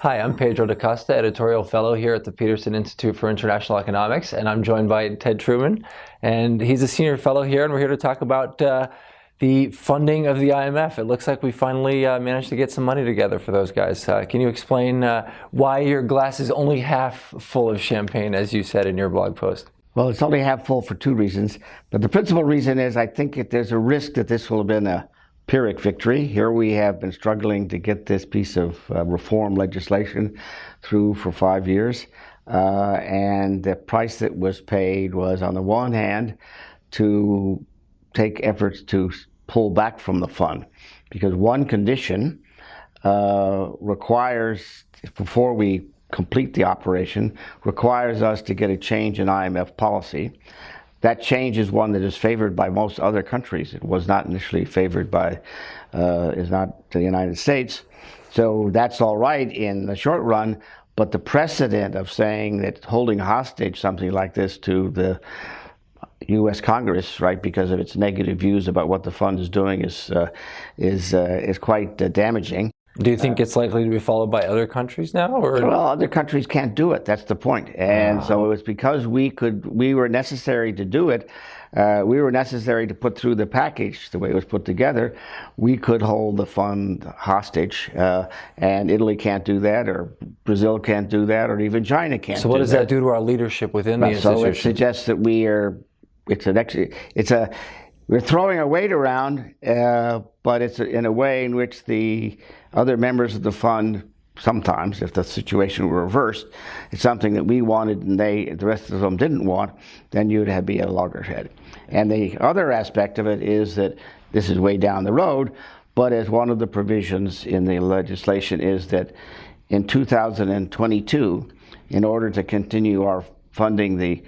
Hi, I'm Pedro da Costa, editorial fellow here at the Peterson Institute for International Economics, and I'm joined by Ted Truman, and he's a senior fellow here, and we're here to talk about the funding of the IMF. It looks like we finally managed to get some money together for those guys. Can you explain why your glass is only half full of champagne, as you said in your blog post? Well, it's only half full for two reasons, but the principal reason is I think that there's a risk that this will have been a Pyrrhic victory. Here we have been struggling to get this piece of reform legislation through for 5 years, and the price that was paid was, on the one hand, to take efforts to pull back from the fund, because one condition requires, before we complete the operation, requires us to get a change in IMF policy. That change is one that is favored by most other countries. It was not initially favored by, is not the United States. So that's all right in the short run, but the precedent of saying that holding hostage something like this to the U.S. Congress, right, because of its negative views about what the fund is doing is quite damaging. Do you think it's likely to be followed by other countries now? Or? Well, other countries can't do it. That's the point. And so it was because we were necessary to do it. We were necessary to put through the package the way it was put together. We could hold the fund hostage, and Italy can't do that, or Brazil can't do that, or even China can't. So what does that do to our leadership within the institution? So it suggests that we're throwing our weight around, but it's in a way in which the other members of the fund, sometimes, if the situation were reversed, it's something that we wanted and the rest of them didn't want, then you'd be at a loggerhead. And the other aspect of it is that this is way down the road, but as one of the provisions in the legislation is that in 2022, in order to continue our funding the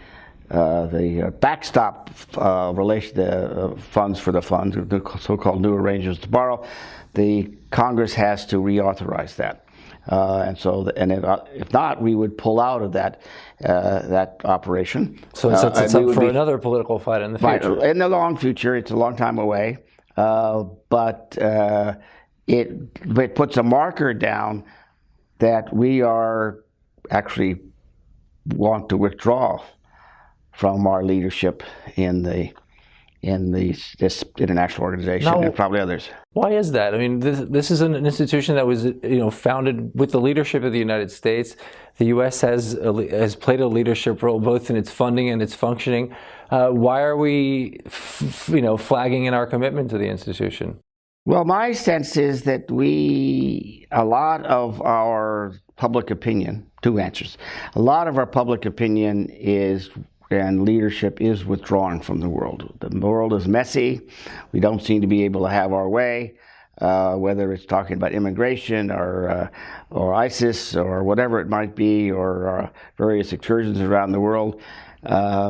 backstop funds for the fund, the so-called new arrangements to borrow, the Congress has to reauthorize that, if not, we would pull out of that operation. So it sets us up for another political fight in the future. In the long future, it's a long time away, but it puts a marker down that we are actually want to withdraw from our leadership in this international organization, and probably others. Why is that? I mean, this is an institution that was founded with the leadership of the United States. The U.S. has played a leadership role both in its funding and its functioning. Why are we flagging in our commitment to the institution? Well, my sense is that a lot of our public opinion, two answers. A lot of our public opinion and leadership is withdrawing from the world. The world is messy. We don't seem to be able to have our way, whether it's talking about immigration or ISIS or whatever it might be, or various excursions around the world.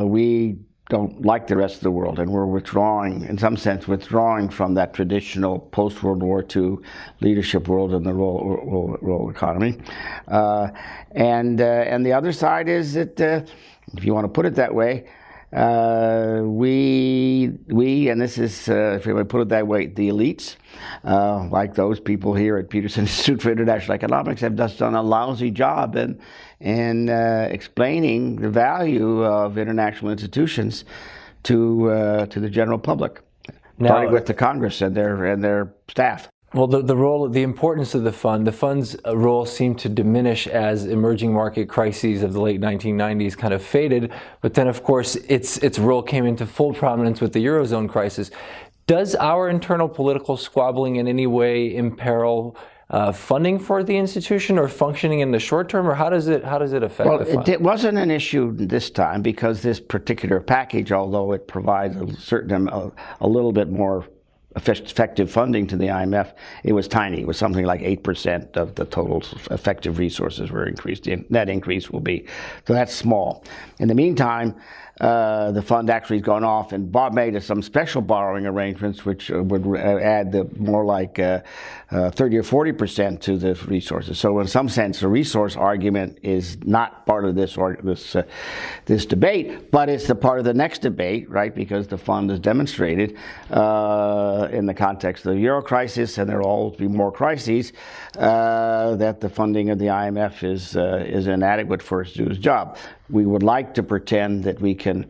We don't like the rest of the world, and we're withdrawing, in some sense, from that traditional post-World War II leadership world in the role economy. And the other side is that, if you want to put it that way, we and this is, if you want to put it that way, the elites, like those people here at Peterson Institute for International Economics, have just done a lousy job in explaining the value of international institutions to the general public, starting with the Congress and their staff. Well, the importance of the fund's role seemed to diminish as emerging market crises of the late 1990s kind of faded. But then, of course, its role came into full prominence with the Eurozone crisis. Does our internal political squabbling in any way imperil funding for the institution or functioning in the short term, or how does it affect the fund? It wasn't an issue this time, because this particular package, although it provides a little bit more effective funding to the IMF, it was tiny. It was something like 8% of the total effective resources were increased. The net increase will be, so that's small. In the meantime, the fund actually has gone off and made some special borrowing arrangements, which would add more like 30 or 40% to the resources. So in some sense, the resource argument is not part of this debate, but it's the part of the next debate, right? Because the fund has demonstrated in the context of the euro crisis, and there will always be more crises, that the funding of the IMF is inadequate for it to do its job. We would like to pretend that we can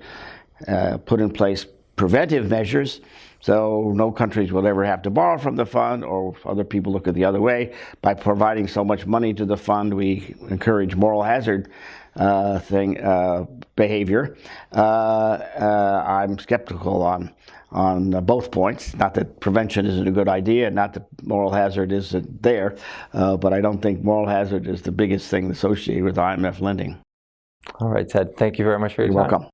put in place preventive measures so no countries will ever have to borrow from the fund, or other people look at the other way. By providing so much money to the fund, we encourage moral hazard behavior. I'm skeptical on both points. Not that prevention isn't a good idea, not that moral hazard isn't there, but I don't think moral hazard is the biggest thing associated with IMF lending. All right, Ted. Thank you very much for your time. You're welcome.